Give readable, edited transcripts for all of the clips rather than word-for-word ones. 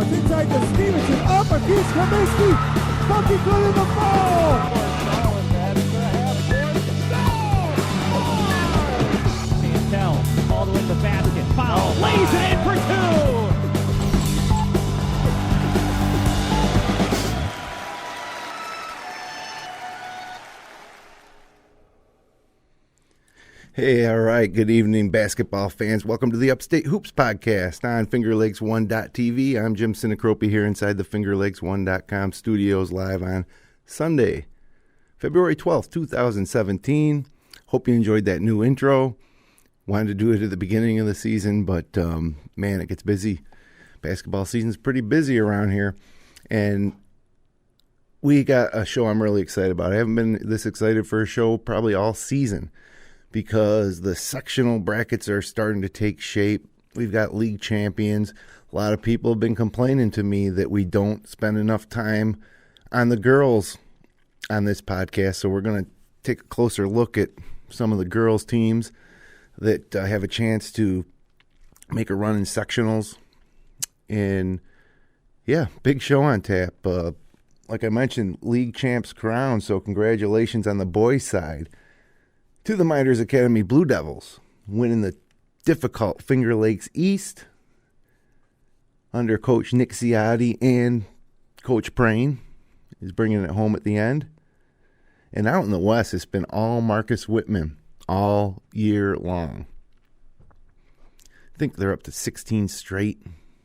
inbounds inside to Stevenson. Up against Kaminsky. Bucket good in the foul. Chantel all the way to the basket. Foul. Lays it in for two. Hey, all right. Good evening, basketball fans. Welcome to the Upstate Hoops Podcast on FingerLakes1.tv. I'm Jim Sinacropi here inside the FingerLakes1.com studios live on Sunday, February 12th, 2017. Hope you enjoyed that new intro. Wanted to do it at the beginning of the season, but man, it gets busy. Basketball season's pretty busy around here, and we got a show I'm really excited about. I haven't been this excited for a show probably all season, because the sectional brackets are starting to take shape. We've got league champions. A lot of people have been complaining to me that we don't spend enough time on the girls on this podcast, so we're going to take a closer look at some of the girls' teams that have a chance to make a run in sectionals. And, yeah, big show on tap. Like I mentioned, league champs crowned, so congratulations on the boys' side to the Miners Academy Blue Devils, winning the difficult Finger Lakes East under Coach Nick Ciotti and Coach Prain is bringing it home at the end. And out in the West, it's been all Marcus Whitman all year long. I think they're up to 16 straight,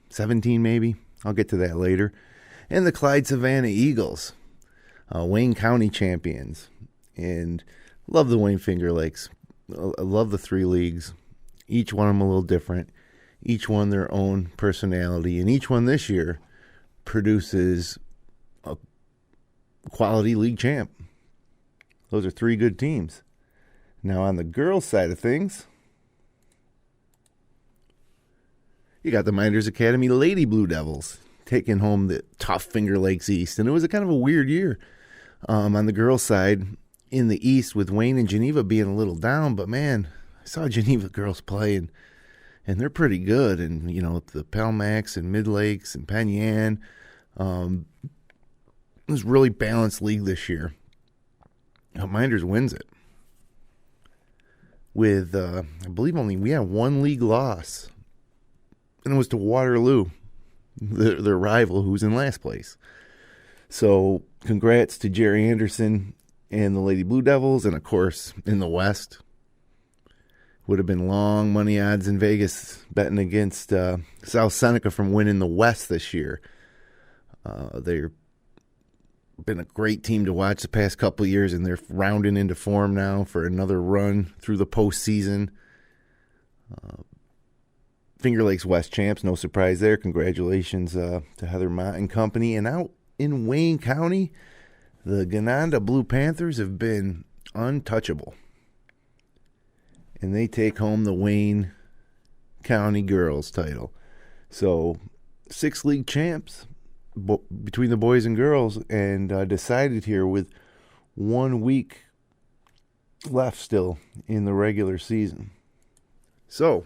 17 maybe. I'll get to that later. And the Clyde-Savannah Eagles, Wayne County champions. And love the Wayne Finger Lakes. I love the three leagues. Each one of them a little different. Each one their own personality. And each one this year produces a quality league champ. Those are three good teams. Now on the girls' side of things, you got the Miners Academy Lady Blue Devils taking home the tough Finger Lakes East. And it was a kind of a weird year on the girls' side in the East, with Wayne and Geneva being a little down, but man, I saw Geneva girls play, and they're pretty good. And, you know, the Palmax and Mid-Lakes and Penn Yan, it was a really balanced league this year. Minders wins it with, I believe we had one league loss, and it was to Waterloo, their rival, who's in last place. So congrats to Jerry Anderson and the Lady Blue Devils. And, of course, in the West, would have been long money odds in Vegas betting against South Seneca from winning the West this year. They've been a great team to watch the past couple of years, and they're rounding into form now for another run through the postseason. Finger Lakes West champs, no surprise there. Congratulations to Heather Mott and company. And out in Wayne County, the Gananda Blue Panthers have been untouchable, and they take home the Wayne County girls title. So 6 league champs between the boys and girls, and decided here with 1 week left still in the regular season. So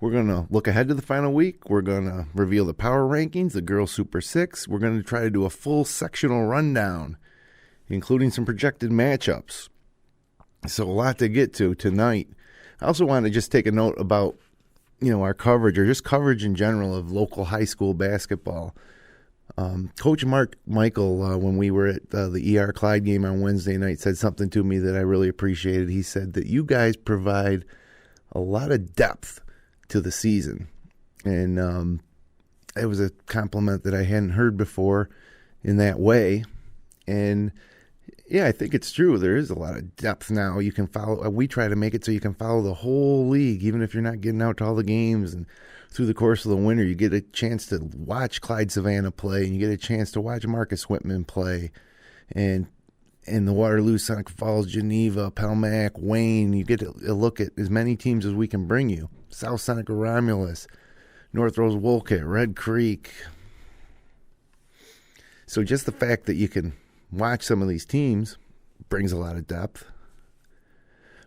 we're going to look ahead to the final week. We're going to reveal the power rankings, the girls Super 6. We're going to try to do a full sectional rundown, including some projected matchups. So a lot to get to tonight. I also want to just take a note about, you know, our coverage, or just coverage in general of local high school basketball. Coach Mark Michael, when we were at the ER Clyde game on Wednesday night, said something to me that I really appreciated. He said that you guys provide a lot of depth to the season, and it was a compliment that I hadn't heard before in that way. And yeah, I think it's true. There is a lot of depth now. You can follow. We try to make it so you can follow the whole league, even if you're not getting out to all the games. And through the course of the winter, you get a chance to watch Clyde-Savannah play, and you get a chance to watch Marcus Whitman play, and the Waterloo, Seneca Falls, Geneva, Palmac, Wayne. You get a look at as many teams as we can bring you. South Seneca, Romulus, North Rose, Wolcott, Red Creek. So just the fact that you can watch some of these teams brings a lot of depth.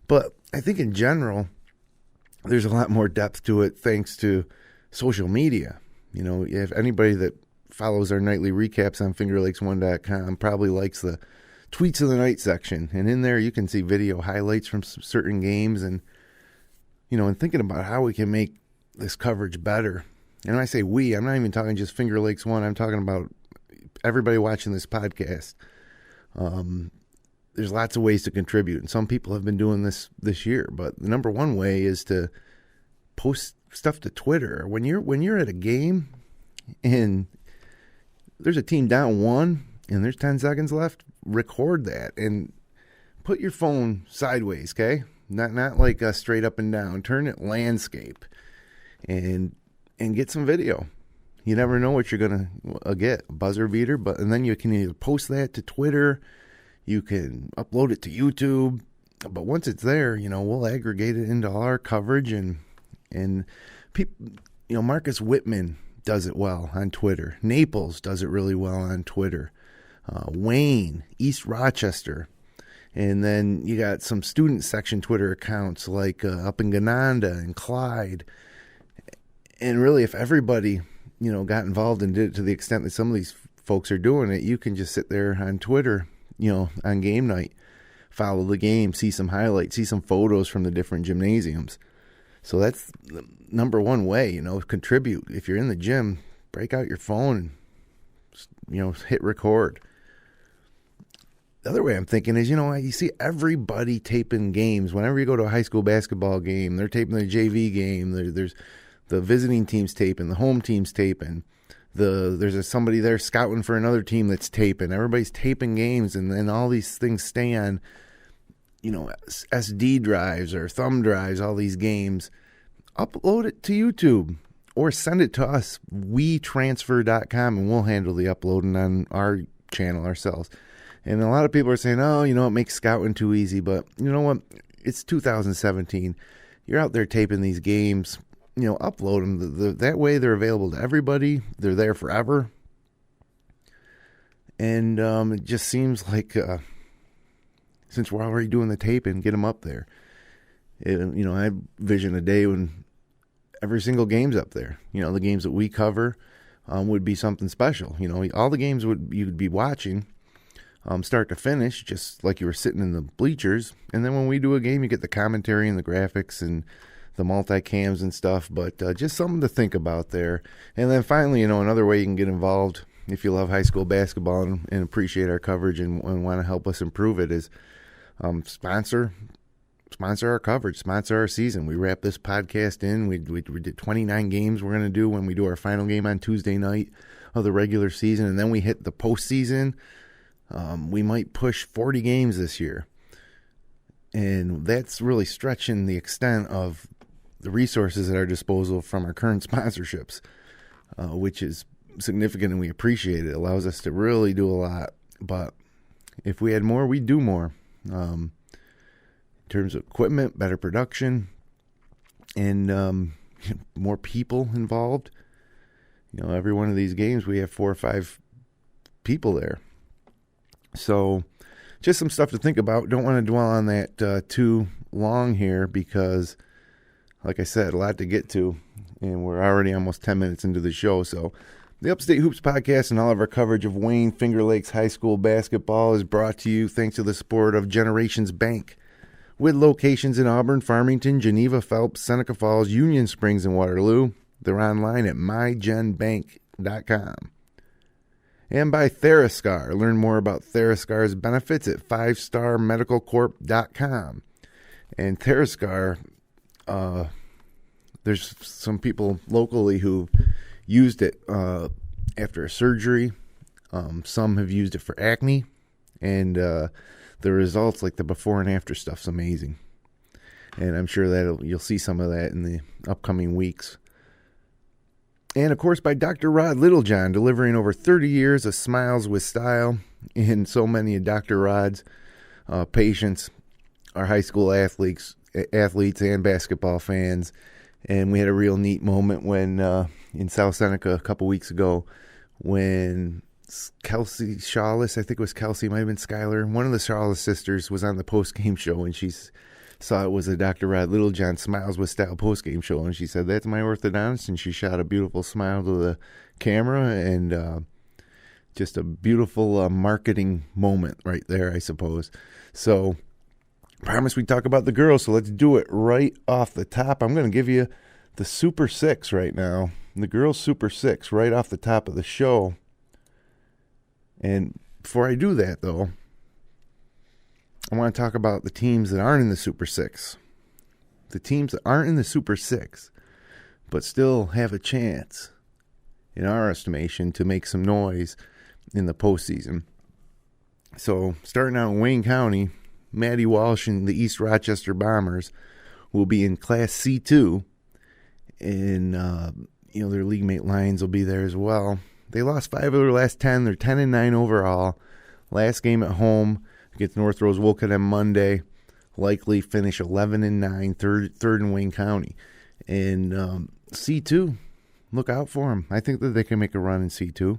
But I think in general, there's a lot more depth to it thanks to social media. You know, if anybody that follows our nightly recaps on fingerlakes1.com probably likes the tweets of the night section. And in there, you can see video highlights from certain games and, you know, and thinking about how we can make this coverage better. And when I say we, I'm not even talking just Finger Lakes One. I'm talking about everybody watching this podcast. There's lots of ways to contribute, and some people have been doing this year. But the number one way is to post stuff to Twitter. When you're at a game and there's a team down 1 and there's 10 seconds left, record that and put your phone sideways, okay? Not like straight up and down. Turn it landscape and get some video. You never know what you're going to get, a buzzer beater, and then you can either post that to Twitter, you can upload it to YouTube, but once it's there, you know, we'll aggregate it into all our coverage and people, you know, Marcus Whitman does it well on Twitter. Naples does it really well on Twitter. Wayne, East Rochester. And then you got some student section Twitter accounts like up in Gananda and Clyde. And really, if everybody, you know, got involved and did it to the extent that some of these folks are doing it, you can just sit there on Twitter, you know, on game night, follow the game, see some highlights, see some photos from the different gymnasiums. So that's the number one way, you know, contribute. If you're in the gym, break out your phone and, you know, hit record. The other way I'm thinking is, you know, you see everybody taping games. Whenever you go to a high school basketball game, they're taping the JV game. There's the visiting team's taping, the home team's taping. There's somebody there scouting for another team that's taping. Everybody's taping games, and then all these things stay on, you know, SD drives or thumb drives, all these games. Upload it to YouTube or send it to us, wetransfer.com, and we'll handle the uploading on our channel ourselves. And a lot of people are saying, oh, you know, it makes scouting too easy. But you know what? It's 2017. You're out there taping these games. You know, upload them. That way they're available to everybody. They're there forever. And it just seems like since we're already doing the taping, get them up there. You know, I envision a day when every single game's up there. You know, the games that we cover would be something special. You know, all the games you'd be watching start to finish, just like you were sitting in the bleachers. And then when we do a game, you get the commentary and the graphics and the multi-cams and stuff, but just something to think about there. And then finally, you know, another way you can get involved if you love high school basketball and appreciate our coverage and want to help us improve it is sponsor our coverage, sponsor our season. We wrap this podcast in. We did 29 games we're going to do when we do our final game on Tuesday night of the regular season, and then we hit the postseason. We might push 40 games this year, and that's really stretching the extent of the resources at our disposal from our current sponsorships, which is significant, and we appreciate it. It allows us to really do a lot. But if we had more, we'd do more. In terms of equipment, better production, and more people involved. You know, every one of these games, we have 4 or 5 people there. So just some stuff to think about. Don't want to dwell on that too long here because, like I said, a lot to get to, and we're already almost 10 minutes into the show. So the Upstate Hoops Podcast and all of our coverage of Wayne Finger Lakes High School basketball is brought to you thanks to the support of Generations Bank, with locations in Auburn, Farmington, Geneva, Phelps, Seneca Falls, Union Springs, and Waterloo. They're online at mygenbank.com. And by Theriscar. Learn more about Theriscar's benefits at 5starmedicalcorp.com. And Theriscar, there's some people locally who used it after a surgery. Some have used it for acne. And the results, like the before and after stuff's amazing. And I'm sure that you'll see some of that in the upcoming weeks. And, of course, by Dr. Rod Littlejohn, delivering over 30 years of smiles with style. And so many of Dr. Rod's patients are high school athletes and basketball fans. And we had a real neat moment when in South Seneca a couple weeks ago when Kelsey Shawless, I think it was Kelsey, might have been Skylar, one of the Shawless sisters was on the post-game show, and she's saw it was a Dr. Rod Littlejohn Smiles with Style postgame show, and she said, "That's my orthodontist," and she shot a beautiful smile to the camera, and just a beautiful marketing moment right there, I suppose. So, promise we talk about the girls, so let's do it right off the top. I'm going to give you the Super Six right now, the girls' Super Six right off the top of the show. And before I do that, though, I want to talk about the teams that aren't in the Super Six. The teams that aren't in the Super Six, but still have a chance, in our estimation, to make some noise in the postseason. So, starting out in Wayne County, Maddie Walsh and the East Rochester Bombers will be in Class C2, and their league mate Lions will be there as well. They lost 5 of their last 10. They're 10-9 overall. Last game at home against North Rose Wolcott on Monday. Likely finish 11-9, third in Wayne County. And C2, look out for them. I think that they can make a run in C2.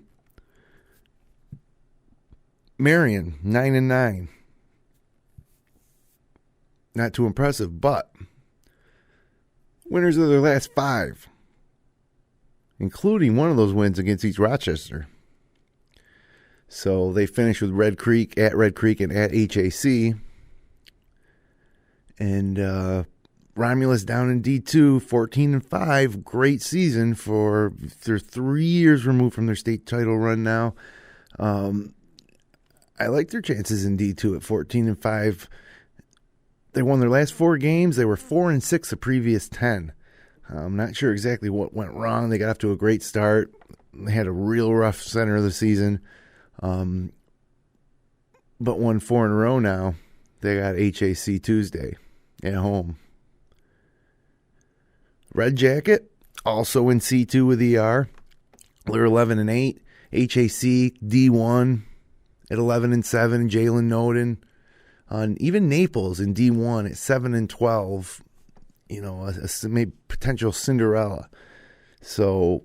Marion, 9-9. Not too impressive, but winners of their last 5, including one of those wins against East Rochester. So they finished with Red Creek, and at HAC. And Romulus down in D2, 14-5. Great season for they're 3 years removed from their state title run now. I like their chances in D2 at 14-5. They won their last 4 games. They were 4-6 the previous 10. I'm not sure exactly what went wrong. They got off to a great start. They had a real rough center of the season. But won 4 in a row now. They got HAC Tuesday at home. Red Jacket, also in C2 with ER. They're 11-8. HAC D1 at 11-7. Jalen Noden. Even Naples in D1 at 7-12. A maybe potential Cinderella. So,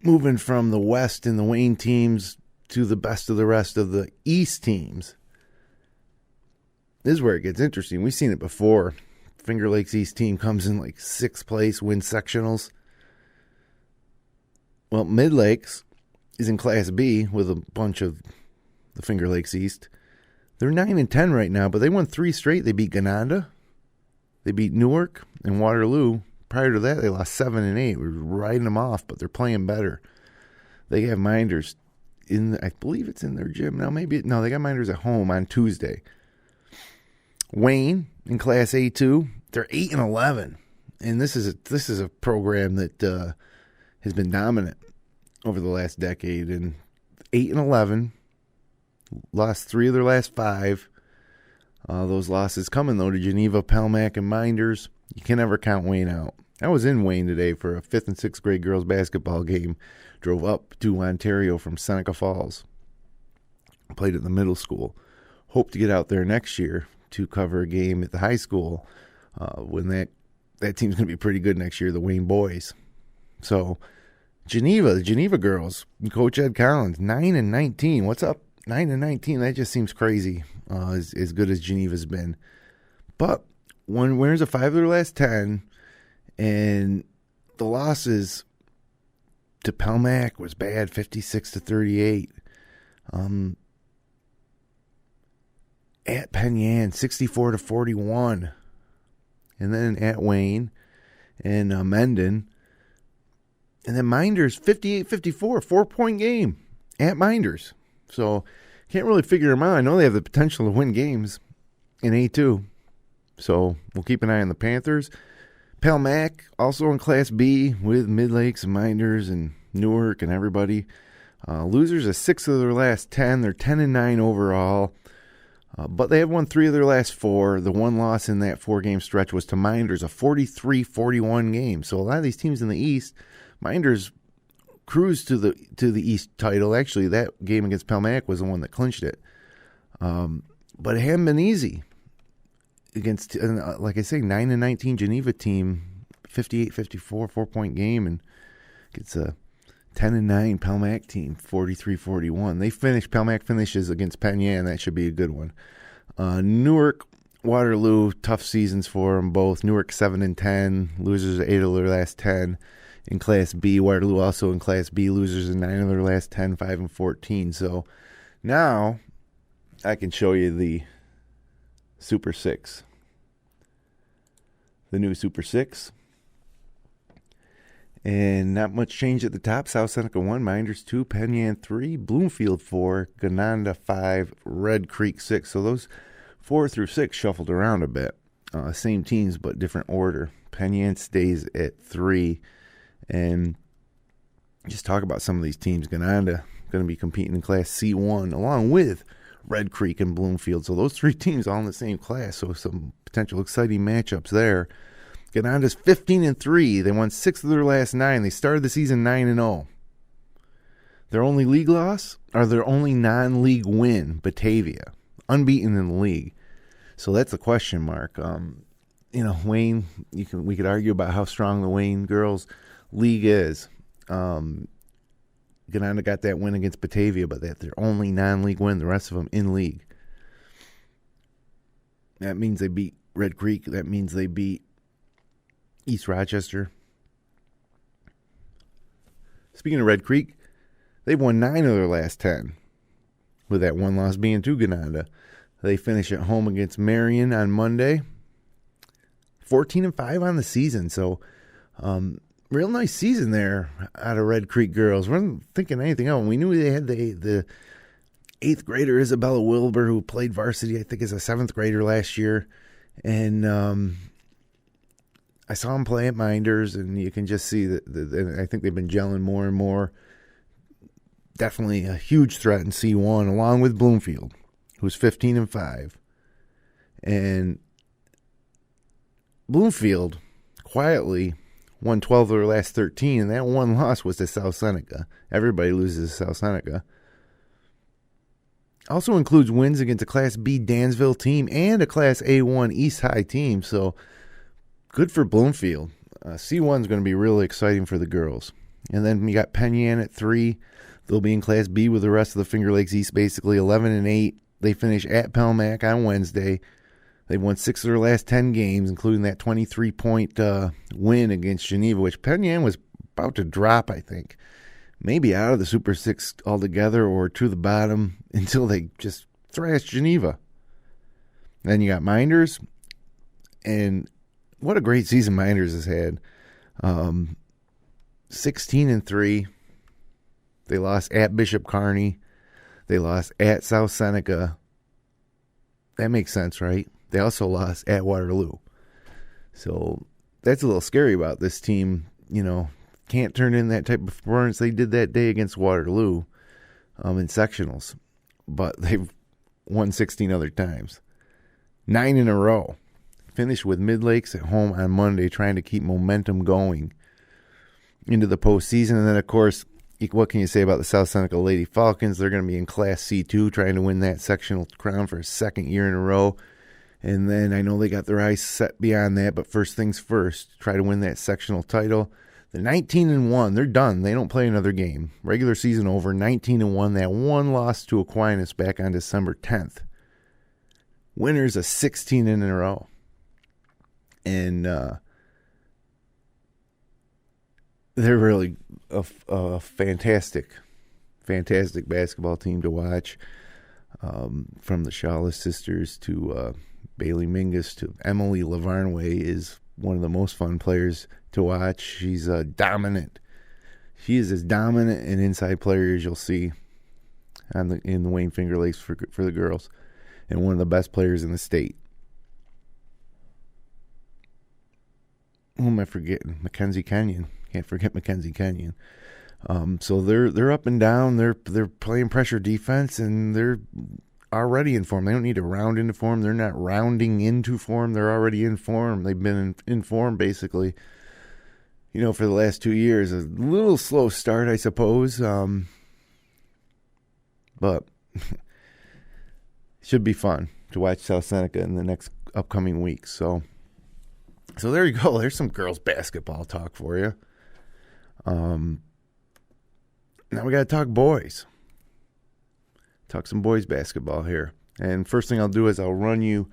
moving from the West and the Wayne teams to the best of the rest of the East teams. This is where it gets interesting. We've seen it before. Finger Lakes East team comes in like 6th place, wins sectionals. Well, Mid Lakes is in Class B with a bunch of the Finger Lakes East. They're 9-10 right now, but they won 3 straight. They beat Gananda, they beat Newark and Waterloo. Prior to that, they lost 7-8. We were riding them off, but they're playing better. They have Minders I believe it's in their gym now. They got Minders at home on Tuesday. Wayne in Class A2, they're 8-11, and this is a program that has been dominant over the last decade. And 8-11, lost 3 of their last 5. Those losses coming though to Geneva, Pelmac, and Minders. You can never count Wayne out. I was in Wayne today for a 5th and 6th grade girls basketball game. Drove up to Ontario from Seneca Falls. Played at the middle school. Hope to get out there next year to cover a game at the high school when that team's going to be pretty good next year, the Wayne boys. So, the Geneva girls, Coach Ed Collins, 9-19. What's up? 9-19. That just seems crazy, as good as Geneva's been. But when winners of 5 of their last 10, and the losses to Pelmac was bad, 56-38. At Penn Yan, 64-41. And then at Wayne and Mendon. And then Minders, 58-54, 4-point game at Minders. So, can't really figure them out. I know they have the potential to win games in A2. So, we'll keep an eye on the Panthers. Pelmac, also in Class B with Mid Lakes and Minders and Newark and everybody. Losers are 6 of their last 10. They're 10-9 overall. But they have won 3 of their last 4. The one loss in that 4-game stretch was to Minders, a 43-41 game. So a lot of these teams in the East, Minders cruised to the East title. Actually, that game against Pelmac was the one that clinched it. But it hadn't been easy against, like I say, 9-19 Geneva team, 58-54, 4-point game, and gets a 10-9 Pelmac team, 43-41. Pelmac finishes against Penn Yan. That should be a good one. Newark Waterloo, tough seasons for them both. Newark 7-10, losers of 8 of their last 10 in Class B. Waterloo also in Class B, losers in 9 of their last 10, 5-14. So now I can show you the Super 6. The new Super 6. And not much change at the top. South Seneca 1, Minders 2, Penn Yan 3, Bloomfield 4, Gananda 5, Red Creek 6. So those 4 through 6 shuffled around a bit. Same teams, but different order. Penn Yan stays at 3. And just talk about some of these teams. Gananda going to be competing in Class C1 along with Red Creek and Bloomfield. So those 3 teams all in the same class. So some potential exciting matchups there. Gananda's 15-3. They won 6 of their last 9. They started the season 9-0. Their only league loss, or their only non-league win, Batavia. Unbeaten in the league. So that's a question mark. Wayne, we could argue about how strong the Wayne girls league is. Gananda got that win against Batavia, but that's their only non-league win. The rest of them in league. That means they beat Red Creek. That means they beat East Rochester. Speaking of Red Creek, they've won 9 of their last 10, with that one loss being to Gananda. They finish at home against Marion on Monday. 14-5 on the season, so real nice season there out of Red Creek girls. We weren't thinking anything else. We knew they had the 8th grader Isabella Wilbur, who played varsity, I think, as a 7th grader last year, and I saw them play at Minders, and you can just see that I think they've been gelling more and more. Definitely a huge threat in C1, along with Bloomfield, who's 15-5. And Bloomfield quietly won 12 of their last 13, and that one loss was to South Seneca. Everybody loses to South Seneca. Also includes wins against a Class B Dansville team and a Class A1 East High team, so good for Bloomfield. C1 is going to be really exciting for the girls. And then we got Penn Yan at 3. They'll be in Class B with the rest of the Finger Lakes East, basically 11-8. They finish at Pelmac on Wednesday. They've won 6 of their last 10 games, including that 23-point win against Geneva, which Penn Yan was about to drop, I think. Maybe out of the Super 6 altogether or to the bottom until they just thrashed Geneva. Then you got Minders, and what a great season Minders has had. 16-3. They lost at Bishop Kearney. They lost at South Seneca. That makes sense, right? They also lost at Waterloo. So that's a little scary about this team. Can't turn in that type of performance they did that day against Waterloo in sectionals. But they've won 16 other times. 9 in a row. Finished with Mid-Lakes at home on Monday, trying to keep momentum going into the postseason. And then, of course, what can you say about the South Seneca Lady Falcons? They're going to be in Class C2, trying to win that sectional crown for a second year in a row. And then I know they got their eyes set beyond that, but first things first, try to win that sectional title. They're 19-1. They're done. They don't play another game. Regular season over, 19-1. That one loss to Aquinas back on December 10th. Winners of 16 in a row. And they're really a fantastic basketball team to watch. From the Shawless sisters to Bailey Mingus to Emily Lavarnway is one of the most fun players to watch. She's dominant. She is as dominant an inside player as you'll see in the Wayne Finger Lakes for the girls, and one of the best players in the state. Who am I forgetting? Mackenzie Kenyon. Can't forget Mackenzie Kenyon. So they're up and down. They're playing pressure defense, and they're already in form. They don't need to round into form. They're not rounding into form. They're already in form. They've been in form basically, for the last 2 years. A little slow start, I suppose. But it should be fun to watch South Seneca in the next upcoming weeks. So there you go. There's some girls basketball talk for you. Now we got to talk boys. Talk some boys basketball here. And first thing I'll do is I'll run you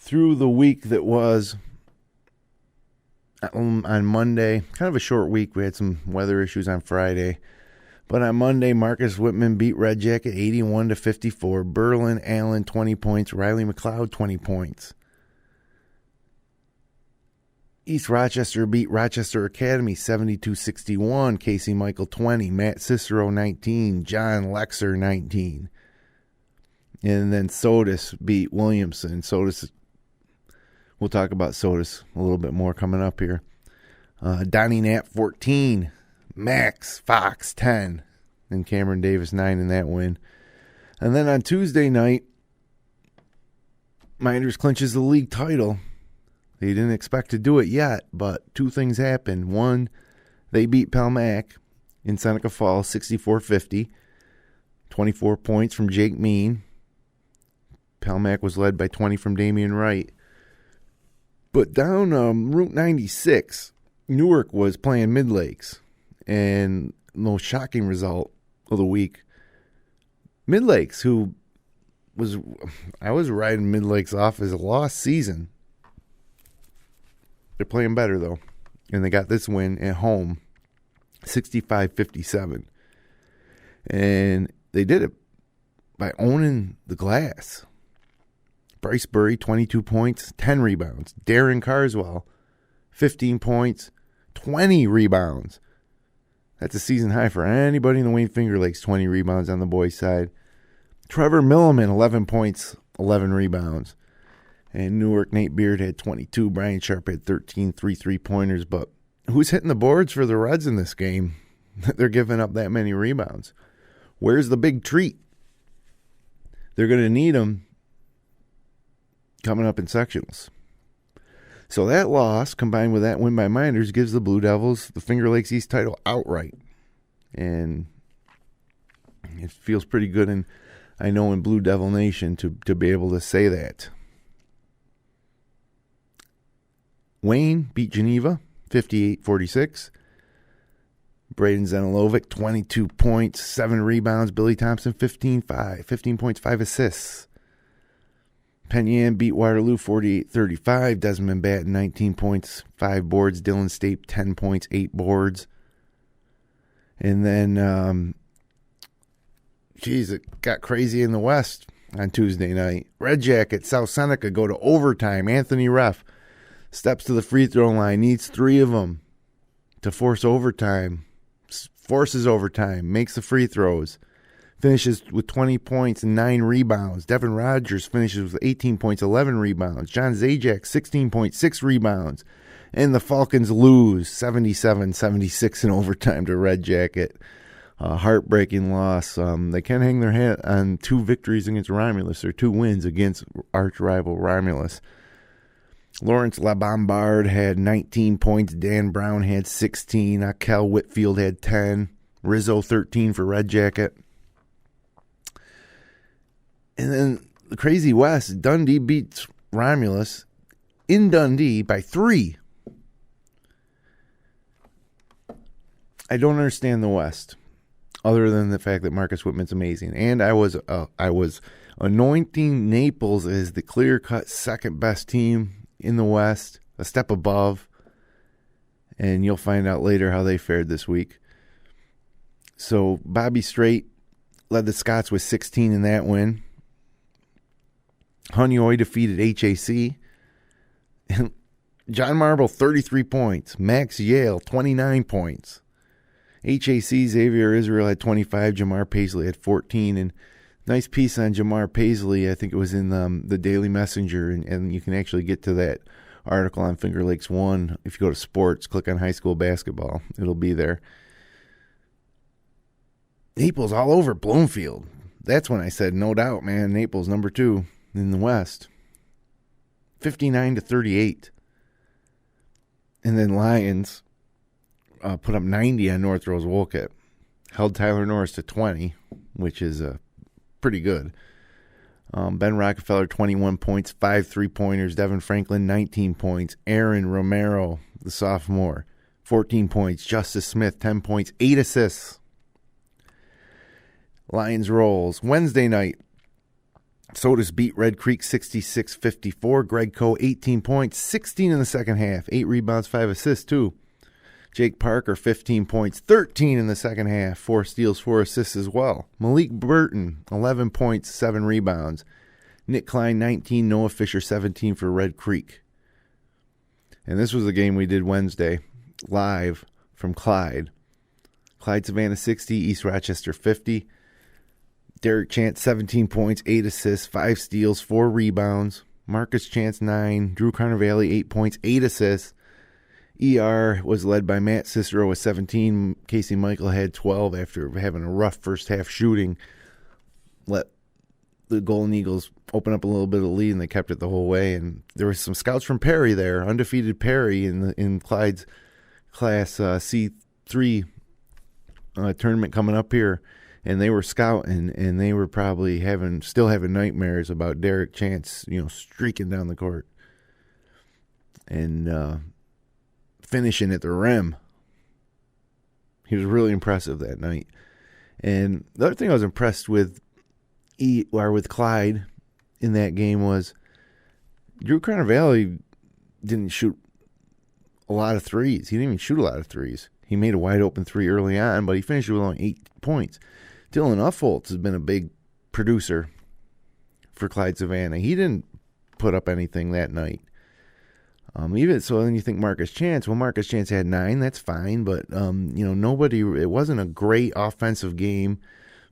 through the week that was on Monday, kind of a short week. We had some weather issues on Friday. But on Monday, Marcus Whitman beat Red Jacket 81-54. Berlin Allen, 20 points. Riley McLeod, 20 points. East Rochester beat Rochester Academy 72-61. Casey Michael, 20. Matt Cicero, 19. John Lexer, 19. And then Sodus beat Williamson. Sodus, we'll talk about Sodus a little bit more coming up here. Donnie Knapp, 14. Max Fox, 10. And Cameron Davis, 9 in that win. And then on Tuesday night, Minders clinches the league title. They didn't expect to do it yet, but two things happened. One, they beat Palmac in Seneca Falls 64-50. 24 points from Jake Mean. Palmac was led by 20 from Damian Wright. But down Route 96, Newark was playing Mid-Lakes. And the most shocking result of the week, Mid-Lakes, I was riding Mid-Lakes off as a lost season. They're playing better, though. And they got this win at home, 65-57. And they did it by owning the glass. Bryce Burry, 22 points, 10 rebounds. Darren Carswell, 15 points, 20 rebounds. That's a season high for anybody in the Wayne Finger Lakes, 20 rebounds on the boys' side. Trevor Milliman, 11 points, 11 rebounds. And Newark, Nate Beard had 22. Brian Sharp had 13 3-3-pointers. But who's hitting the boards for the Reds in this game? They're giving up that many rebounds. Where's the big treat? They're going to need them coming up in sectionals. So that loss, combined with that win by Minders, gives the Blue Devils the Finger Lakes East title outright. And it feels pretty good, and I know in Blue Devil Nation to be able to say that. Wayne beat Geneva 58-46. Braden Zenilovic, 22 points, 7 rebounds. Billy Thompson, 15 points, 5 assists. Penn beat Waterloo 48-35. Desmond Batten, 19 points, 5 boards. Dylan Stape, 10 points, 8 boards. And then, it got crazy in the West on Tuesday night. Red Jacket, South Seneca go to overtime. Anthony Ruff steps to the free throw line, needs 3 of them to force overtime. Forces overtime, makes the free throws. Finishes with 20 points and 9 rebounds. Devin Rogers finishes with 18 points, 11 rebounds. John Zajac, 16.6 rebounds. And the Falcons lose 77-76 in overtime to Red Jacket. Heartbreaking loss. They can hang their hat on 2 victories against Romulus, or 2 wins against arch rival Romulus. Lawrence LaBombard had 19 points. Dan Brown had 16. Akel Whitfield had 10. Rizzo, 13 for Red Jacket. And then the crazy West, Dundee beats Romulus in Dundee by 3. I don't understand the West, other than the fact that Marcus Whitman's amazing. And I was anointing Naples as the clear-cut second-best team in the West, a step above. And you'll find out later how they fared this week. So Bobby Strait led the Scots with 16 in that win. Hunyoy defeated HAC. John Marble, 33 points. Max Yale, 29 points. HAC Xavier Israel had 25. Jamar Paisley had 14. And nice piece on Jamar Paisley. I think it was in the Daily Messenger. And you can actually get to that article on Finger Lakes 1. If you go to sports, click on high school basketball. It'll be there. Naples all over Bloomfield. That's when I said, no doubt, man. Naples number 2 in the West. 59-38. And then Lions put up 90 on North Rose Wolcott. Held Tyler Norris to 20, which is pretty good. Ben Rockefeller, 21 points, 5 3-pointers. Devin Franklin, 19 points. Aaron Romero, the sophomore, 14 points. Justice Smith, 10 points, 8 assists. Lions rolls. Wednesday night, Sodas beat Red Creek 66-54. Greg Coe, 18 points, 16 in the second half. 8 rebounds, 5 assists, too. Jake Parker, 15 points, 13 in the second half. 4 steals, 4 assists as well. Malik Burton, 11 points, 7 rebounds. Nick Klein, 19. Noah Fisher, 17 for Red Creek. And this was the game we did Wednesday, live from Clyde. Clyde-Savannah, 60. East Rochester, 50. Derek Chance, 17 points, 8 assists, 5 steals, 4 rebounds. Marcus Chance, 9. Drew Carnevale, 8 points, 8 assists. ER was led by Matt Cicero with 17. Casey Michael had 12 after having a rough first half shooting. Let the Golden Eagles open up a little bit of lead, and they kept it the whole way. And there were some scouts from Perry there, undefeated Perry in Clyde's Class C3 tournament coming up here. And they were scouting, and they were probably still having nightmares about Derek Chance, streaking down the court and finishing at the rim. He was really impressive that night. And the other thing I was impressed with Clyde in that game was Drew Carnevale didn't shoot a lot of threes. He didn't even shoot a lot of threes. He made a wide open 3 early on, but he finished with only 8 points. Dylan Uffoltz has been a big producer for Clyde-Savannah. He didn't put up anything that night. Even so, then you think Marcus Chance. Well, Marcus Chance had 9. That's fine, but nobody. It wasn't a great offensive game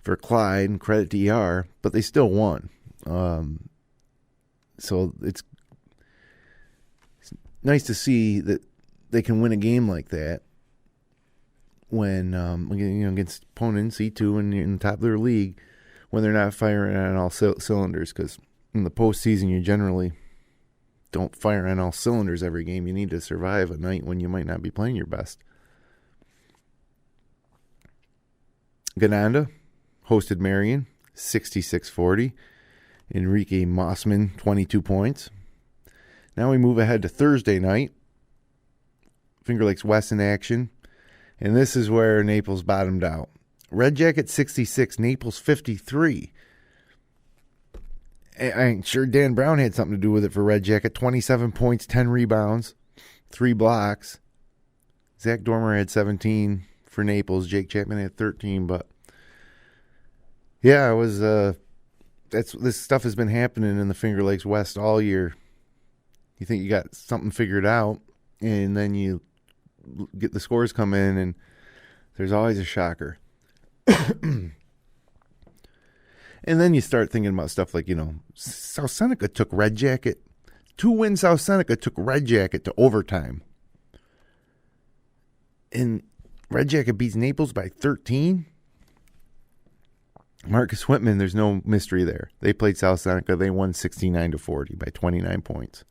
for Clyde. And credit to ER, but they still won. So it's nice to see that they can win a game like that. When against opponents, C2 and in the top of their league, when they're not firing on all cylinders, because in the postseason you generally don't fire on all cylinders every game. You need to survive a night when you might not be playing your best. Gananda hosted Marion, 66-40. Enrique Mossman, 22 points. Now we move ahead to Thursday night. Finger Lakes West in action. And this is where Naples bottomed out. Red Jacket 66, Naples 53. I'm sure Dan Brown had something to do with it for Red Jacket. 27 points, 10 rebounds, 3 blocks. Zach Dormer had 17 for Naples. Jake Chapman had 13. But yeah, it was. This stuff has been happening in the Finger Lakes West all year. You think you got something figured out, and then you get the scores come in, and there's always a shocker. And then you start thinking about stuff like, South Seneca took Red Jacket. 2-win South Seneca took Red Jacket to overtime. And Red Jacket beats Naples by 13. Marcus Whitman, there's no mystery there. They played South Seneca. They won 69-40 by 29 points.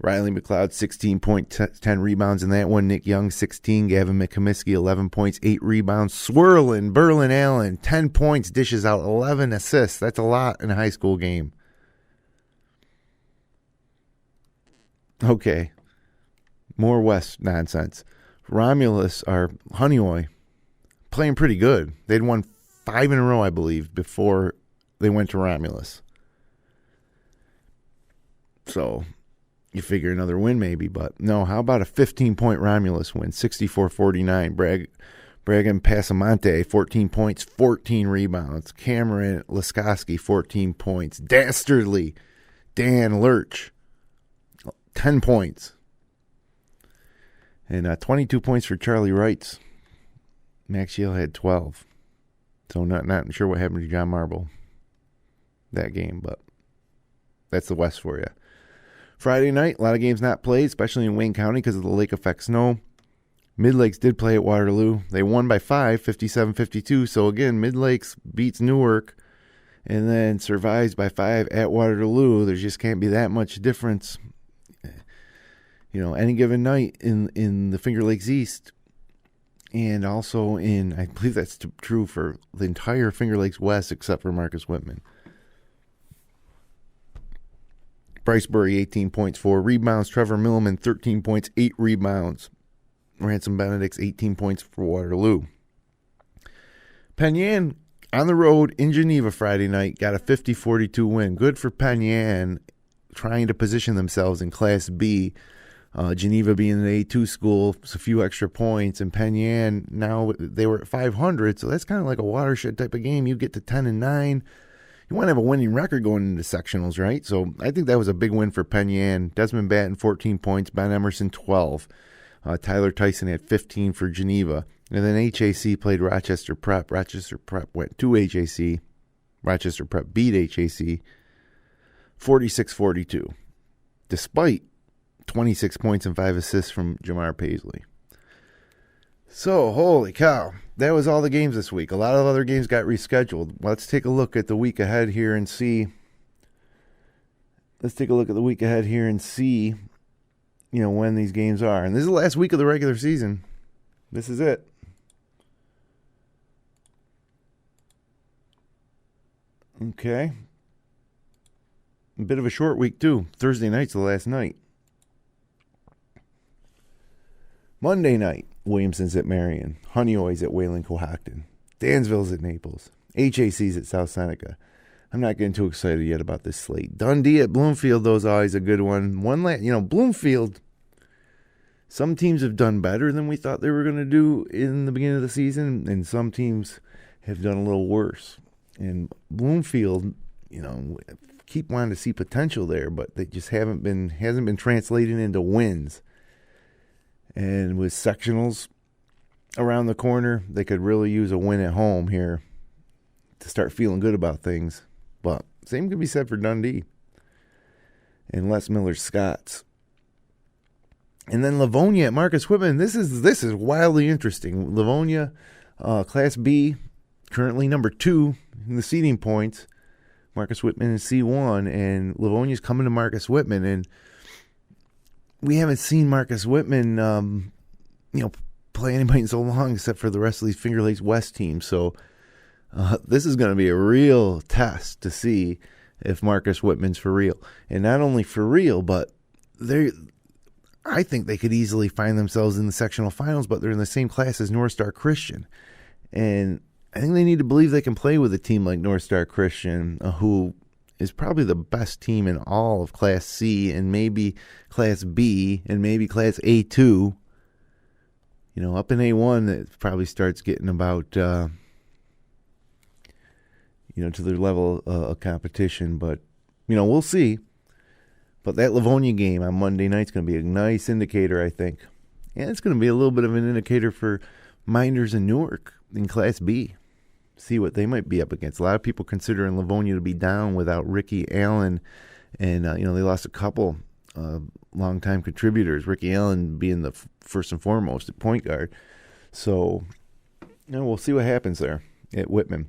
Riley McLeod, 16 points, 10 rebounds in that one. Nick Young, 16. Gavin McComiskey, 11 points, 8 rebounds. Swirling, Berlin Allen, 10 points, dishes out 11 assists. That's a lot in a high school game. Okay. More West nonsense. Romulus, or Honeoye, playing pretty good. They'd won 5 in a row, I believe, before they went to Romulus. So you figure another win maybe, but no, how about a 15-point Romulus win, 64-49. Bragan Pasamonte, 14 points, 14 rebounds. Cameron Laskoski, 14 points. Dastardly Dan Lurch, 10 points. And 22 points for Charlie Wrights. Max Yale had 12. So not sure what happened to John Marble that game, but that's the West for you. Friday night, a lot of games not played, especially in Wayne County because of the lake effect snow. Mid-Lakes did play at Waterloo. They won by 5, 57-52. So again, Mid-Lakes beats Newark and then survives by 5 at Waterloo. There just can't be that much difference. Any given night in the Finger Lakes East, and also I believe that's true for the entire Finger Lakes West except for Marcus Whitman. Bryce Burry, 18 points, 4 rebounds. Trevor Milliman, 13 points, 8 rebounds. Ransom Benedict's 18 points for Waterloo. Penn Yan On the road in Geneva Friday night, got a 50-42 win. Good for Penn Yan, trying to position themselves in Class B. Geneva being an A2 school, it's a few extra points, and Penn Yan, now they were at 500, so that's kind of like a watershed type of game. You get to 10-9. You want to have a winning record going into sectionals, right? So I think that was a big win for Penn Yan. Desmond Batten, 14 points. Ben Emerson, 12. Tyler Tyson had 15 for Geneva. And then HAC played Rochester Prep. Rochester Prep went to HAC. Rochester Prep beat HAC 46-42, despite 26 points and 5 assists from Jamar Paisley. So, holy cow. That was all the games this week. A lot of other games got rescheduled. Let's take a look at the week ahead here and see. When these games are. And this is the last week of the regular season. This is it. Okay. A bit of a short week, too. Thursday night's the last night. Monday night, Williamson's at Marion. Honeoy's at Wayland-Cohocton. Dansville's at Naples. HAC's at South Seneca. I'm not getting too excited yet about this slate. Dundee at Bloomfield, though, is always a good one. Bloomfield, some teams have done better than we thought they were going to do in the beginning of the season, and some teams have done a little worse. And Bloomfield, keep wanting to see potential there, but they just hasn't been translating into wins. And with sectionals around the corner, they could really use a win at home here to start feeling good about things. But same can be said for Dundee and Les Miller's Scots. And then Livonia at Marcus Whitman. This is wildly interesting. Livonia, Class B, currently number 2 in the seeding points. Marcus Whitman is C1, and Livonia's coming to Marcus Whitman, and we haven't seen Marcus Whitman, play anybody in so long except for the rest of these Finger Lakes West teams. So this is going to be a real test to see if Marcus Whitman's for real. And not only for real, but I think they could easily find themselves in the sectional finals, but they're in the same class as North Star Christian. And I think they need to believe they can play with a team like North Star Christian, who is probably the best team in all of Class C and maybe Class B and maybe Class A2. Up in A1, it probably starts getting about, to their level of competition. But, we'll see. But that Livonia game on Monday night is going to be a nice indicator, I think. And it's going to be a little bit of an indicator for Minders and Newark in Class B. See what they might be up against. A lot of people considering Livonia to be down without Ricky Allen. And, they lost a couple longtime contributors, Ricky Allen being the first and foremost at point guard. So, we'll see what happens there at Whitman.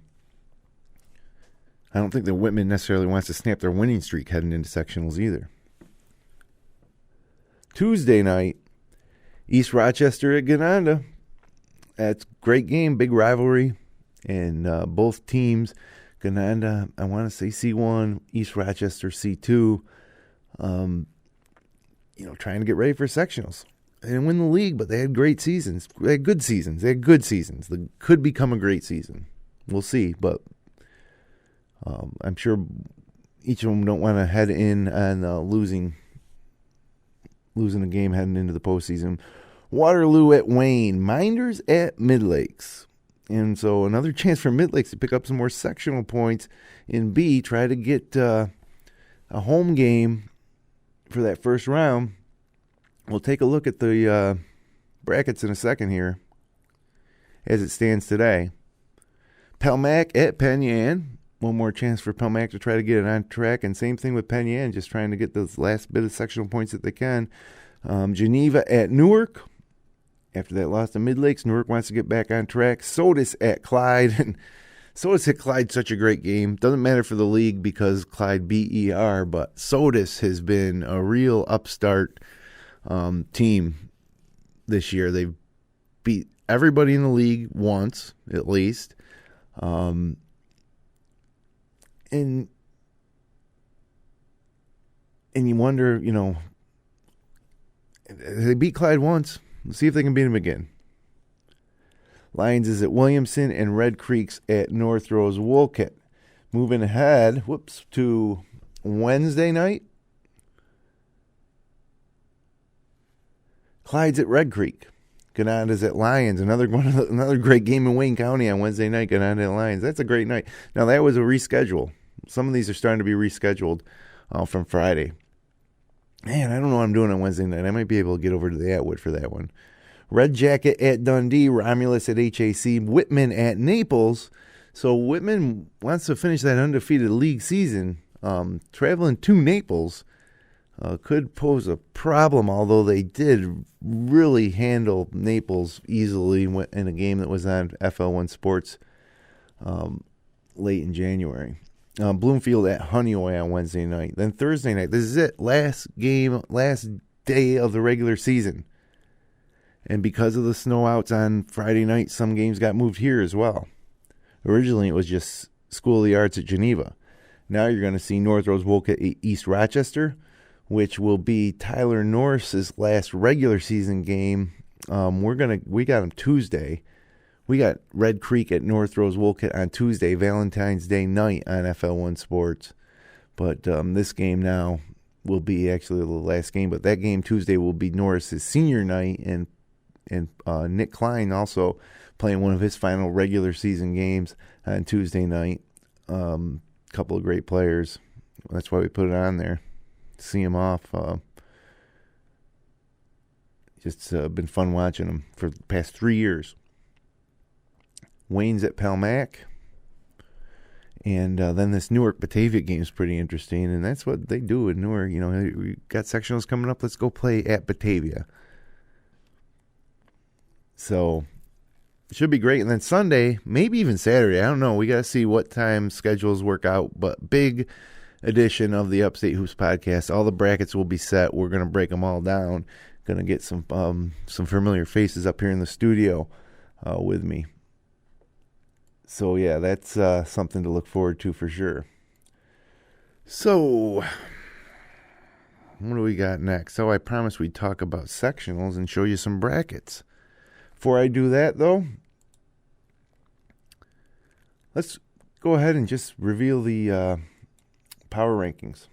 I don't think that Whitman necessarily wants to snap their winning streak heading into sectionals either. Tuesday night, East Rochester at Gananda. That's a great game, big rivalry. And both teams, Gananda, I want to say C1, East Rochester C2, trying to get ready for sectionals. They didn't win the league, but they had great seasons. They had good seasons. They could become a great season. We'll see, but I'm sure each of them don't want to head in on losing a game heading into the postseason. Waterloo at Wayne. Minders at Midlakes. And so another chance for Midlakes to pick up some more sectional points in B, try to get a home game for that first round. We'll take a look at the brackets in a second here as it stands today. Pelmac at Penn Yan. One more chance for Pelmac to try to get it on track. And same thing with Penn Yan, just trying to get those last bit of sectional points that they can. Geneva at Newark. After that loss to Midlakes, Newark wants to get back on track. Sodus at Clyde. And Sodus hit Clyde such a great game. Doesn't matter for the league because Clyde beat ER, but Sodus has been a real upstart team this year. They've beat everybody in the league once, at least. And you wonder, they beat Clyde once. Let's see if they can beat him again. Lions is at Williamson, and Red Creek's at North Rose Wolcott. Moving ahead, to Wednesday night. Clyde's at Red Creek. Ganonda's at Lions. Another great game in Wayne County on Wednesday night. Ganonda at Lions. That's a great night. Now, that was a reschedule. Some of these are starting to be rescheduled from Friday. Man, I don't know what I'm doing on Wednesday night. I might be able to get over to the Atwood for that one. Red Jacket at Dundee. Romulus at HAC. Whitman at Naples. So Whitman wants to finish that undefeated league season. Traveling to Naples could pose a problem, although they did really handle Naples easily in a game that was on FL1 Sports late in January. Bloomfield at Honeyway on Wednesday night. Then Thursday night, this is it. Last day of the regular season. And because of the snow outs on Friday night, some games got moved here as well. Originally, it was just School of the Arts at Geneva. Now you're going to see North Rose Wolcott at East Rochester, which will be Tyler Norris's last regular season game. We got him Tuesday. We got Red Creek at North Rose Wolcott on Tuesday, Valentine's Day night on FL1 Sports. But this game now will be actually the last game. But that game Tuesday will be Norris's senior night, and Nick Klein also playing one of his final regular season games on Tuesday night. Couple of great players. That's why we put it on there. See him off. Just been fun watching him for the past 3 years. Wayne's at Palmac. And then this Newark Batavia game is pretty interesting, and that's what they do in Newark. You know, we got sectionals coming up. Let's go play at Batavia. So it should be great. And then Sunday, maybe even Saturday, I don't know. We got to see what time schedules work out. But big edition of the Upstate Hoops Podcast. All the brackets will be set. We're going to break them all down. Going to get some familiar faces up here in the studio with me. So, yeah, that's something to look forward to for sure. So, what do we got next? So, I promised we'd talk about sectionals and show you some brackets. Before I do that, though, let's go ahead and just reveal the power rankings.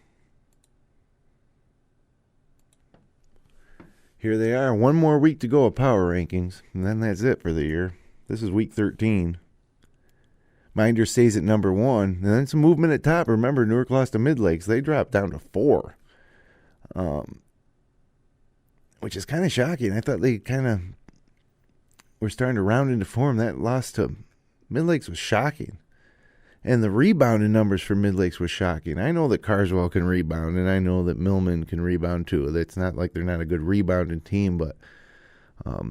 Here they are. One more week to go of power rankings, and then that's it for the year. This is week 13. Minder stays at number 1, and then some movement at top. Remember, Newark lost to Mid-Lakes. They dropped down to 4, which is kind of shocking. I thought they kind of were starting to round into form. That loss to Mid-Lakes was shocking. And the rebounding numbers for Mid-Lakes was shocking. I know that Carswell can rebound, and I know that Millman can rebound too. It's not like they're not a good rebounding team, but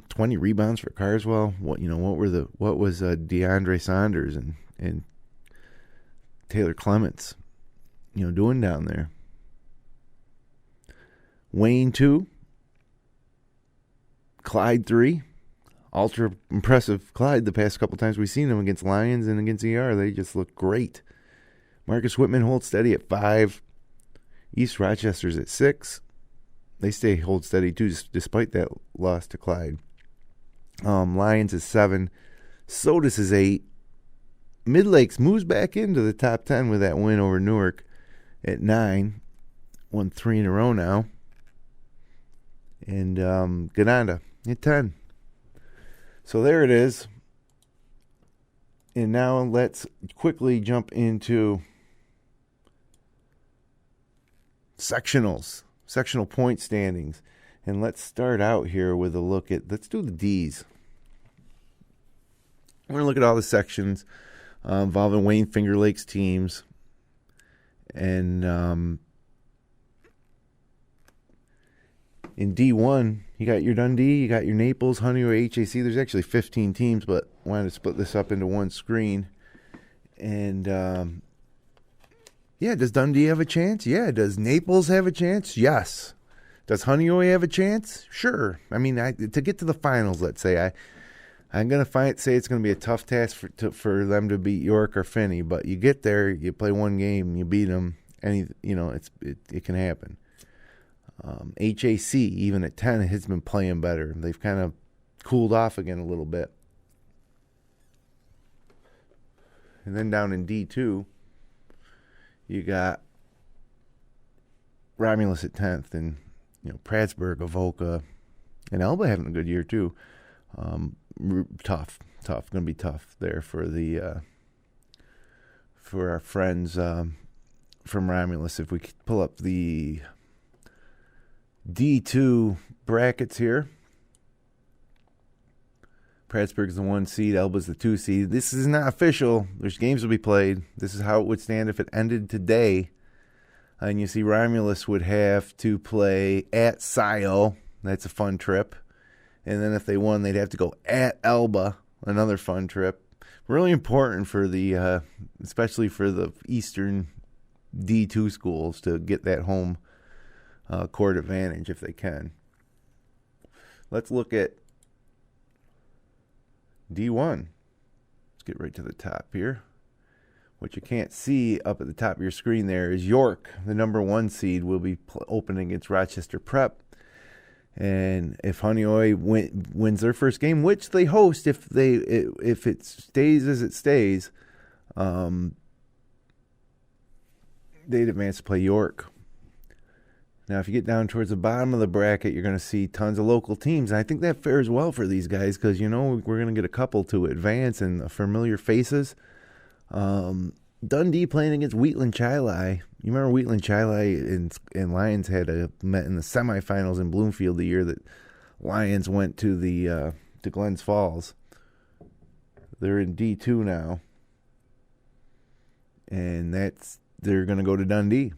20 rebounds for Carswell. What was DeAndre Saunders and Taylor Clements, doing down there? Wayne 2, Clyde 3. Ultra impressive Clyde the past couple times we've seen them against Lions and against ER. They just look great. Marcus Whitman holds steady at 5. East Rochester's at 6. They hold steady too, despite that loss to Clyde. Lions is 7. Sodus is 8. Mid-Lakes moves back into the top 10 with that win over Newark at 9. Won 3 in a row now. And Ganonda at 10. So there it is. And now let's quickly jump into sectionals, sectional point standings. And let's start out here with a look at, let's do the D's. We're going to look at all the sections involving Wayne Finger Lakes teams. And in D1, you got your Dundee, you got your Naples, Honeywell, HAC. There's actually 15 teams, but I wanted to split this up into one screen. And, does Dundee have a chance? Yeah. Does Naples have a chance? Yes. Does Honeywell have a chance? Sure. I mean, to get to the finals, let's say, I'm going to say it's going to be a tough task for them to beat York or Finney, but you get there, you play one game, you beat them, and, it can happen. HAC, even at 10, has been playing better. They've kind of cooled off again a little bit. And then down in D2, you got Romulus at 10th, and Prattsburg, Avoca, and Elba having a good year too. Tough. Going to be tough there for our friends from Romulus. If we could pull up the D2 brackets here. Prattsburg's the 1 seed, Elba's the 2 seed. This is not official. There's games to be played. This is how it would stand if it ended today. And you see Romulus would have to play at Scio. That's a fun trip. And then if they won, they'd have to go at Elba, another fun trip. Really important for the, especially for the Eastern D2 schools to get that home court advantage if they can. Let's look at D1. Let's get right to the top here. What you can't see up at the top of your screen there is York, the number 1 seed, will be opening against Rochester Prep. And if Honeoye wins their first game, which they host if it stays as it stays, they'd advance to play York. Now, if you get down towards the bottom of the bracket, you're going to see tons of local teams. And I think that fares well for these guys because, we're going to get a couple to advance and familiar faces. Dundee playing against Wheatland Chili. You remember Wheatland Chili and Lions had met in the semifinals in Bloomfield the year that Lions went to to Glens Falls. They're in D2 now. And they're going to go to Dundee.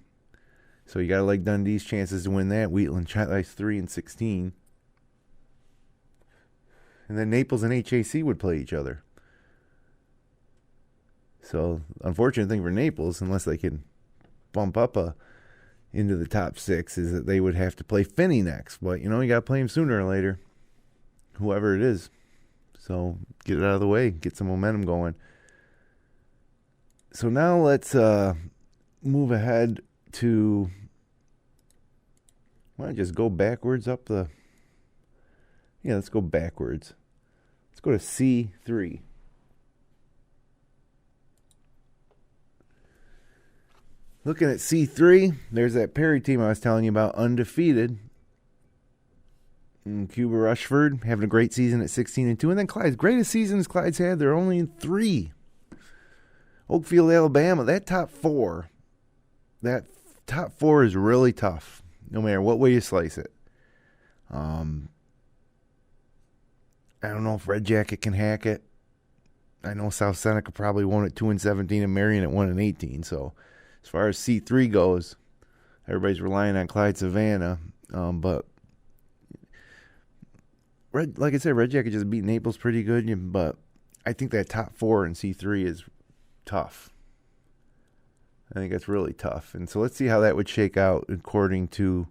So you got to like Dundee's chances to win that. Wheatland Chili's 3-16. And then Naples and HAC would play each other. So, unfortunate thing for Naples, unless they can bump up into the top 6, is that they would have to play Finney next. But, you got to play him sooner or later, whoever it is. So, get it out of the way, get some momentum going. So, now let's move ahead to, why don't I just go backwards up the, let's go backwards. Let's go to C3. Looking at C3, there's that Perry team I was telling you about, undefeated. And Cuba Rushford having a great season at 16-2. And then Clyde's greatest season Clyde's had, they're only in 3. Oakfield, Alabama, that top 4 is really tough, no matter what way you slice it. I don't know if Red Jacket can hack it. I know South Seneca probably won at 2-17 and Marion at 1-18, so as far as C3 goes, everybody's relying on Clyde-Savannah. But, like I said, Red Jacket just beat Naples pretty good. But I think that top 4 in C3 is tough. I think that's really tough. And so let's see how that would shake out according to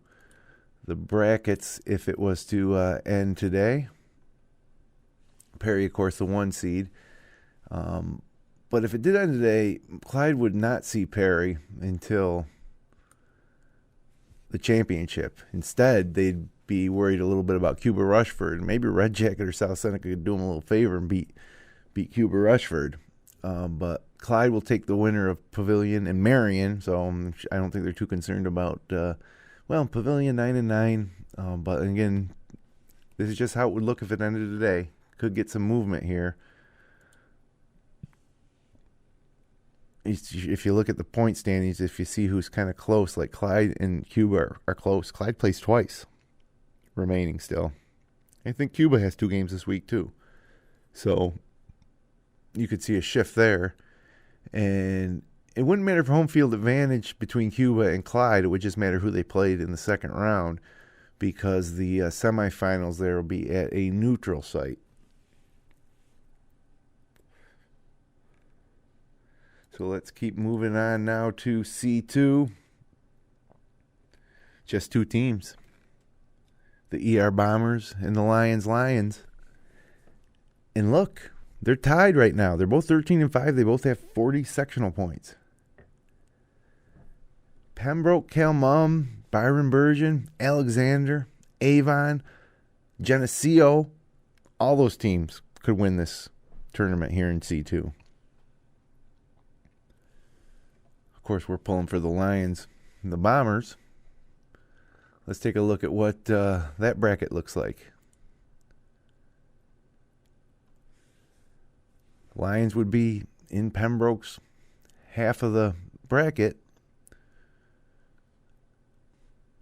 the brackets if it was to end today. Perry, of course, the 1 seed. But if it did end today, Clyde would not see Perry until the championship. Instead, they'd be worried a little bit about Cuba Rushford. Maybe Red Jacket or South Seneca could do them a little favor and beat Cuba Rushford. But Clyde will take the winner of Pavilion and Marion, so I don't think they're too concerned about, Pavilion 9-9. But again, this is just how it would look if it ended today. Could get some movement here. If you look at the point standings, if you see who's kind of close, like Clyde and Cuba are close. Clyde plays twice, remaining still. I think Cuba has 2 games this week too. So you could see a shift there. And it wouldn't matter for home field advantage between Cuba and Clyde. It would just matter who they played in the second round because the semifinals there will be at a neutral site. So let's keep moving on now to C2. Just 2 teams. The ER Bombers and the Lions. And look, they're tied right now. They're both 13-5. They both have 40 sectional points. Pembroke, Calmum, Byron Bergen, Alexander, Avon, Geneseo, all those teams could win this tournament here in C2. course, we're pulling for the Lions and the Bombers. Let's take a look at what that bracket looks like. Lions would be in Pembroke's half of the bracket.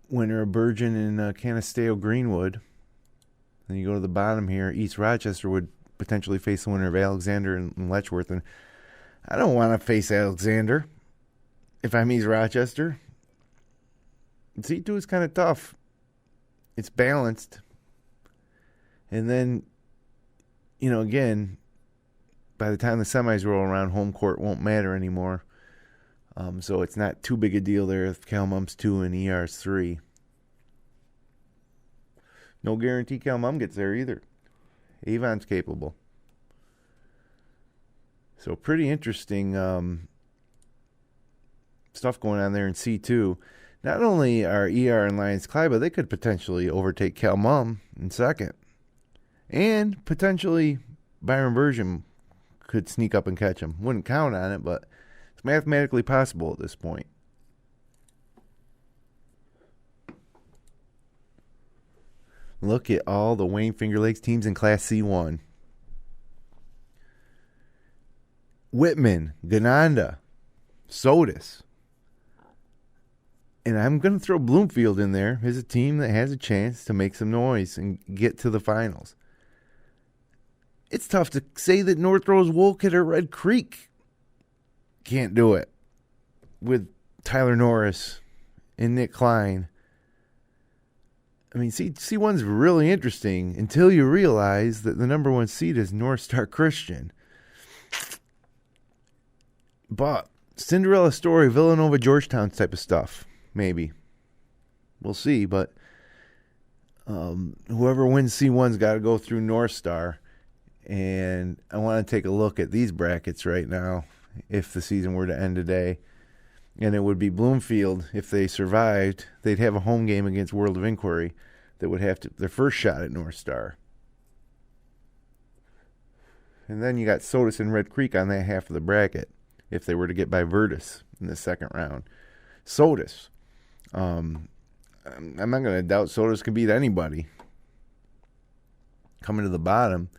Winner of Bergen and Canisteo Greenwood. Then you go to the bottom here. East Rochester would potentially face the winner of Alexander and Letchworth. And I don't want to face Alexander if I'm East Rochester. C2 is kind of tough. It's balanced. And then, again, by the time the semis roll around, home court won't matter anymore. So it's not too big a deal there if Calmum's 2 and ER's 3. No guarantee Calmum gets there either. Avon's capable. So pretty interesting stuff going on there in C2. Not only are ER and Lions Clyde, but they could potentially overtake Calmum in second. And potentially Byron Bergen could sneak up and catch them. Wouldn't count on it, but it's mathematically possible at this point. Look at all the Wayne Finger Lakes teams in Class C1. Whitman, Gananda, Sodus. And I'm going to throw Bloomfield in there as a team that has a chance to make some noise and get to the finals. It's tough to say that North Rose Wolcott or Red Creek can't do it with Tyler Norris and Nick Klein. I mean, C1's really interesting until you realize that the number 1 seed is North Star Christian. But Cinderella story, Villanova, Georgetown type of stuff, maybe. We'll see, but whoever wins C1's got to go through North Star. And I want to take a look at these brackets right now if the season were to end today. And it would be Bloomfield, if they survived, they'd have a home game against World of Inquiry that would have their first shot at North Star. And then you got Sodus and Red Creek on that half of the bracket if they were to get by Virtus in the second round. Sodus. I'm not going to doubt Sodus could beat anybody. Coming to the bottom,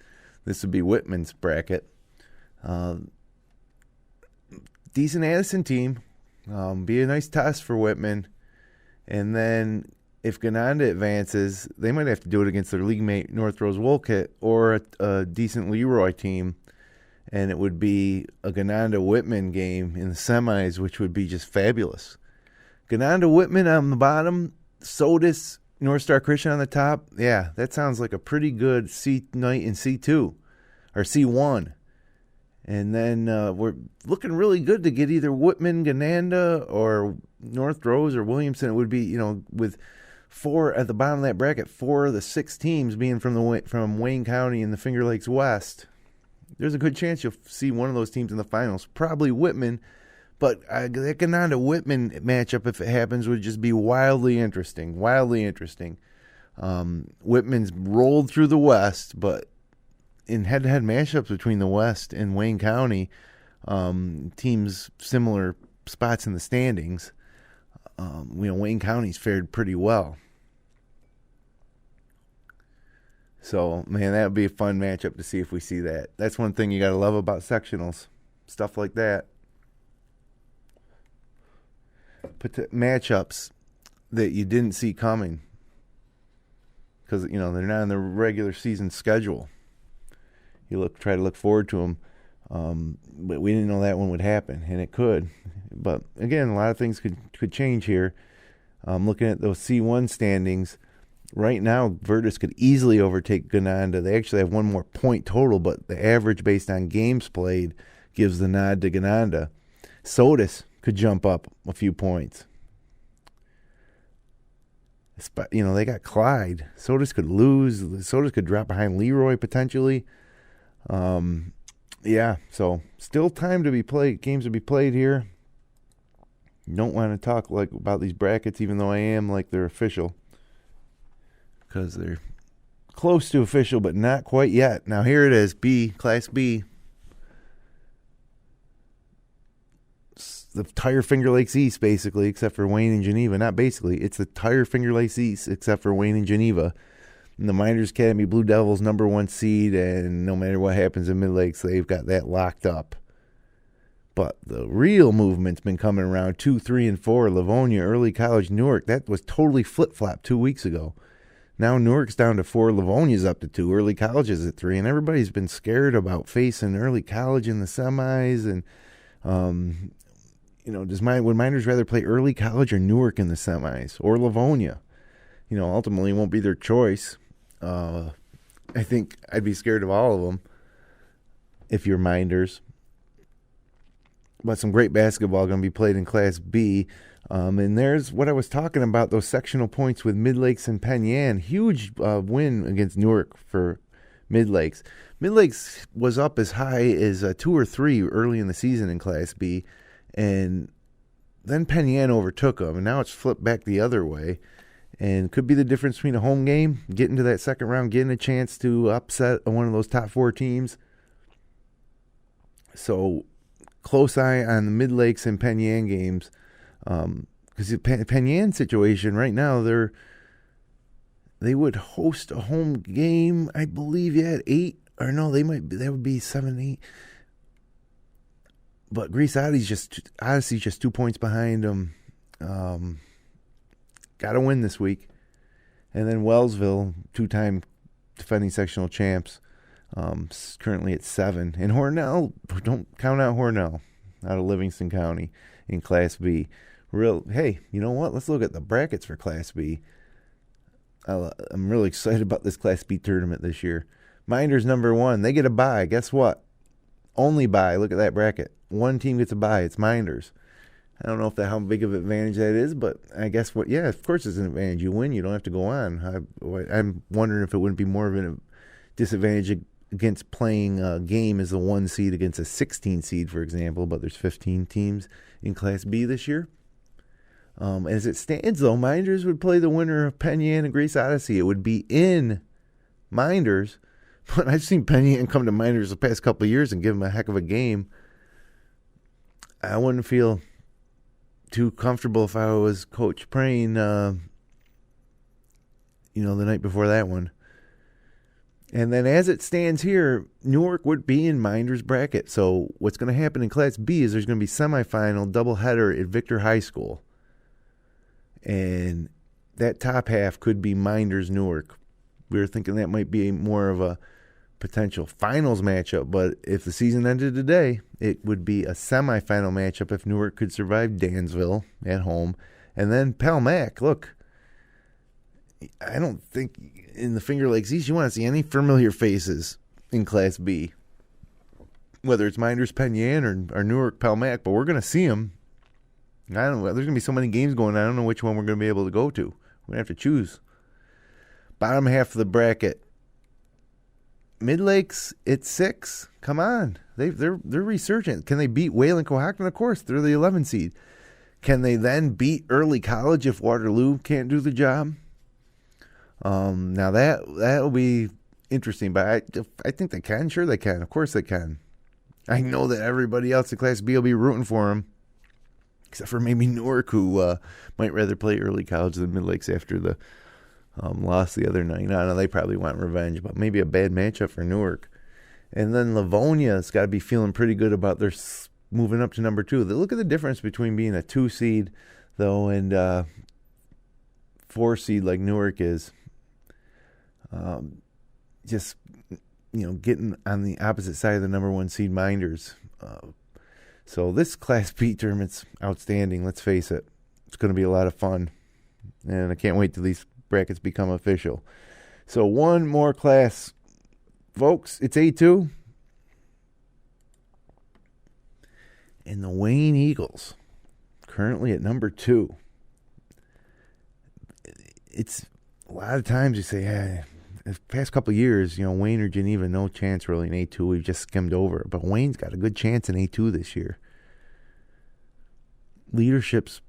this would be Whitman's bracket. Decent Addison team. Be a nice test for Whitman. And then if Gananda advances, they might have to do it against their league mate North Rose Wolcott or a decent Leroy team. And it would be a Gananda-Whitman game in the semis, which would be just fabulous. Gananda-Whitman on the bottom, Sodus, North Star Christian on the top. Yeah, that sounds like a pretty good C night in C2 or C1. And then we're looking really good to get either Whitman, Gananda, or North Rose or Williamson. It would be, with 4 at the bottom of that bracket, 4 of the 6 teams being from Wayne County and the Finger Lakes West. There's a good chance you'll see one of those teams in the finals. Probably Whitman, but that Gananda-Whitman matchup, if it happens, would just be wildly interesting. Whitman's rolled through the West, but in head-to-head matchups between the West and Wayne County, teams similar spots in the standings, Wayne County's fared pretty well. So, man, that would be a fun matchup to see if we see that. That's one thing you got to love about sectionals, stuff like that. Matchups that you didn't see coming because, they're not on the regular season schedule. You try to look forward to them, but we didn't know that one would happen, and it could. But, again, a lot of things could change here. Looking at those C1 standings, right now, Virtus could easily overtake Gananda. They actually have one more point total, but the average based on games played gives the nod to Gananda. Sodus could jump up a few points. They got Clyde. Sodus could lose. Sodus could drop behind Leroy potentially. So still time to be played. Games to be played here. Don't want to talk about these brackets, even though I am like they're official. Because they're close to official, but not quite yet. Now here it is, B, Class B. the entire Finger Lakes East, basically, except for Wayne and Geneva. Not basically, it's the entire Finger Lakes East, except for Wayne and Geneva. And the Miners Academy Blue Devils, #1 seed, and no matter what happens in Mid-Lakes, they've got that locked up. But the real movement's been coming around 2, 3, and 4. Livonia, Early College, Newark. That was totally flip-flopped 2 weeks ago. Now Newark's down to 4, Livonia's up to 2, Early College is at 3, and everybody's been scared about facing Early College in the semis. And would Miners rather play Early College or Newark in the semis, or Livonia? Ultimately it won't be their choice. I think I'd be scared of all of them if you're Minders. But some great basketball going to be played in Class B. And there's what I was talking about, those sectional points with Mid-Lakes and Penn Yan. Huge win against Newark for Mid-Lakes. Mid-Lakes was up as high as 2 or 3 early in the season in Class B. And then Penn Yan overtook them. And now it's flipped back the other way. And could be the difference between a home game, getting to that second round, getting a chance to upset one of those top 4 teams. So close eye on the Mid-Lakes and Penn Yan games. Because the Penn Yan situation right now, they would host a home game, I believe, at 8. Or no, that would be 7, 8. But Greece Odyssey's just 2 points behind them. Got to win this week. And then Wellsville, 2-time defending sectional champs, currently at 7. And Hornell, don't count out Hornell, out of Livingston County in Class B. Hey, you know what? Let's look at the brackets for Class B. I'm really excited about this Class B tournament this year. Minders #1, they get a bye. Guess what? Only bye. Look at that bracket. One team gets a bye. It's Minders. I don't know how big of an advantage that is, but I guess of course it's an advantage. You win, you don't have to go on. I'm wondering if it wouldn't be more of a disadvantage against playing a game as a 1 seed against a 16 seed, for example, but there's 15 teams in Class B this year. As it stands, though, Minders would play the winner of Penn Yan and Greece Odyssey. It would be in Minders, but I've seen Penn Yan come to Minders the past couple of years and give them a heck of a game. I wouldn't feel too comfortable if I was Coach Prain, the night before that one. And then as it stands here, Newark would be in Minders' bracket. So what's going to happen in Class B is there's going to be semifinal doubleheader at Victor High School. And that top half could be Minders Newark. We were thinking that might be more of a potential finals matchup, but if the season ended today, it would be a semifinal matchup if Newark could survive Dansville at home. And then Palmac, look, I don't think in the Finger Lakes East you want to see any familiar faces in Class B, whether it's Minders Penn Yan or Newark Palmac, but we're going to see them. I don't know. There's going to be so many games going on. I don't know which one we're going to be able to go to. We're going to have to choose. Bottom half of the bracket. Mid-Lakes, it's 6. Come on. They're resurgent. Can they beat Wayland Cohocton? Of course. They're the 11 seed. Can they then beat Early College if Waterloo can't do the job? Now that'll be interesting, but I think they can. Sure they can. Of course they can. I know that everybody else in Class B will be rooting for them, except for maybe Newark, who might rather play Early College than Mid-Lakes after the loss the other night. No, they probably want revenge, but maybe a bad matchup for Newark. And then Livonia's got to be feeling pretty good about their moving up to number 2. Look at the difference between being a 2 seed, though, and 4 seed like Newark is. Just, getting on the opposite side of the number 1 seed Minders. So this Class B tournament's outstanding, let's face it. It's going to be a lot of fun. And I can't wait till these brackets become official. So one more class, folks. It's A2. And the Wayne Eagles, currently at number 2. It's a lot of times you say, the past couple of years, Wayne or Geneva, no chance really in A2. We've just skimmed over it. But Wayne's got a good chance in A2 this year. Leadership's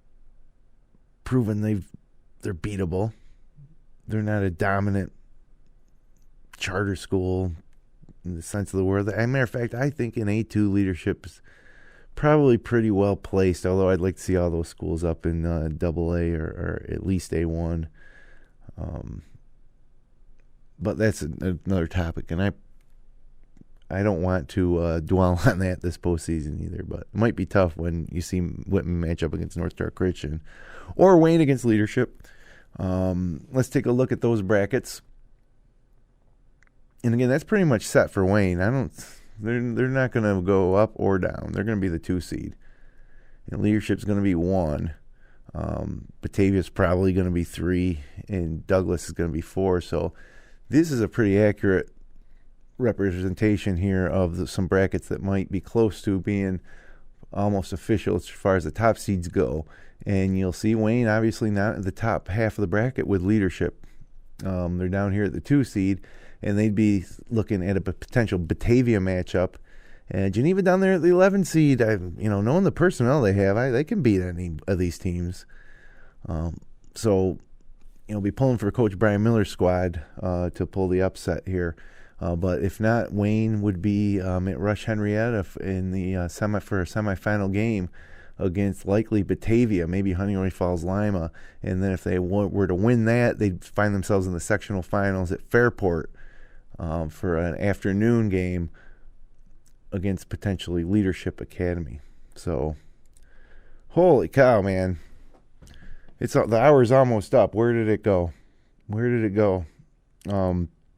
proven they're beatable. They're not a dominant charter school in the sense of the word. As a matter of fact, I think in A2 leadership's probably pretty well placed, although I'd like to see all those schools up in AA or at least A1. But that's another topic, and I don't want to dwell on that this postseason either, but it might be tough when you see Whitman match up against North Star Christian or Wayne against Leadership. Let's take a look at those brackets. And again, that's pretty much set for Wayne. They're not going to go up or down. They're going to be the 2 seed. And Leadership's going to be 1. Batavia's probably going to be 3, and Douglas is going to be 4. So this is a pretty accurate representation here of some brackets that might be close to being almost official as far as the top seeds go. And you'll see Wayne obviously not at the top half of the bracket with Leadership. They're down here at the 2 seed, and they'd be looking at a potential Batavia matchup. And Geneva down there at the 11 seed, knowing the personnel they have, they can beat any of these teams. So, be pulling for Coach Brian Miller's squad to pull the upset here. But if not, Wayne would be at Rush Henrietta in the for a semifinal game against likely Batavia, maybe Honeoye Falls Lima. And then if they were to win that, they'd find themselves in the sectional finals at Fairport for an afternoon game against potentially Leadership Academy. So, holy cow, man. The hour's almost up. Where did it go?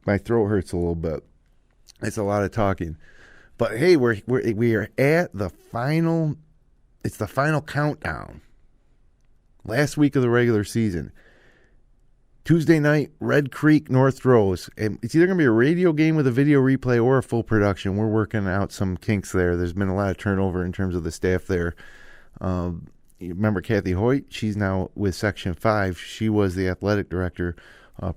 My throat hurts a little bit. It's a lot of talking. But hey, we are at the final. It's the final countdown. Last week of the regular season. Tuesday night, Red Creek, North Rose. And it's either going to be a radio game with a video replay or a full production. We're working out some kinks there. There's been a lot of turnover in terms of the staff there. You remember Kathy Hoyt? She's now with Section 5. She was the athletic director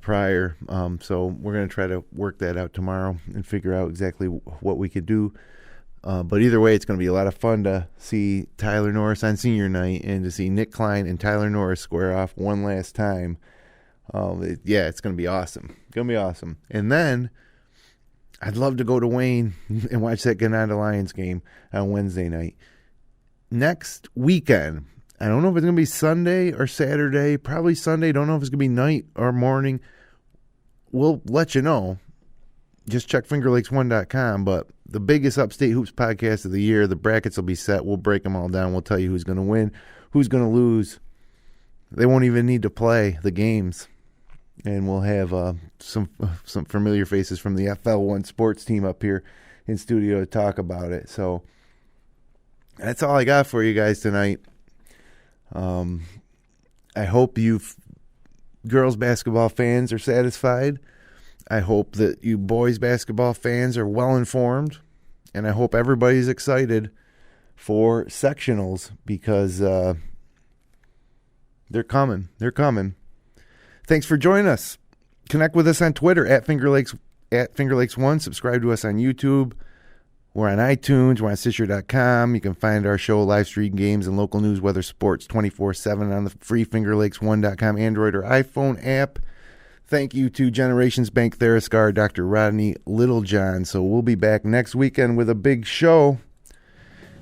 prior. So we're going to try to work that out tomorrow and figure out exactly what we could do. But either way, it's going to be a lot of fun to see Tyler Norris on senior night and to see Nick Klein and Tyler Norris square off one last time. It's going to be awesome. And then I'd love to go to Wayne and watch that Gananda Lions game on Wednesday night. Next weekend, I don't know if it's going to be Sunday or Saturday, probably Sunday. Don't know if it's going to be night or morning. We'll let you know. Just check fingerlakes1.com. But the biggest Upstate Hoops podcast of the year, the brackets will be set. We'll break them all down. We'll tell you who's going to win, who's going to lose. They won't even need to play the games. And we'll have some familiar faces from the FL1 sports team up here in studio to talk about it. So that's all I got for you guys tonight. I hope you girls basketball fans are satisfied. I hope that you boys basketball fans are well informed. And I hope everybody's excited for sectionals because they're coming. Thanks for joining us. Connect with us on Twitter at FingerLakes1. Subscribe to us on YouTube. We're on iTunes. We're on Stitcher.com. You can find our show, live stream games, and local news, weather, sports 24/7 on the free FingerLakes1.com Android or iPhone app. Thank you to Generations Bank Theriscar, Dr. Rodney Littlejohn. So we'll be back next weekend with a big show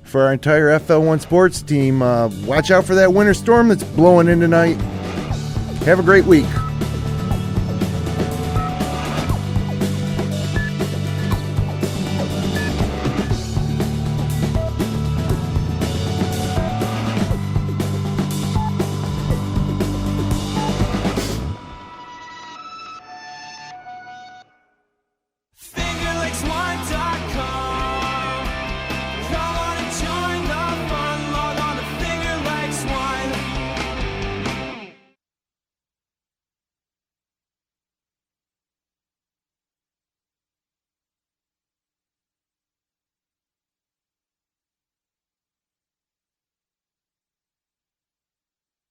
for our entire FL1 sports team. Watch out for that winter storm that's blowing in tonight. Have a great week.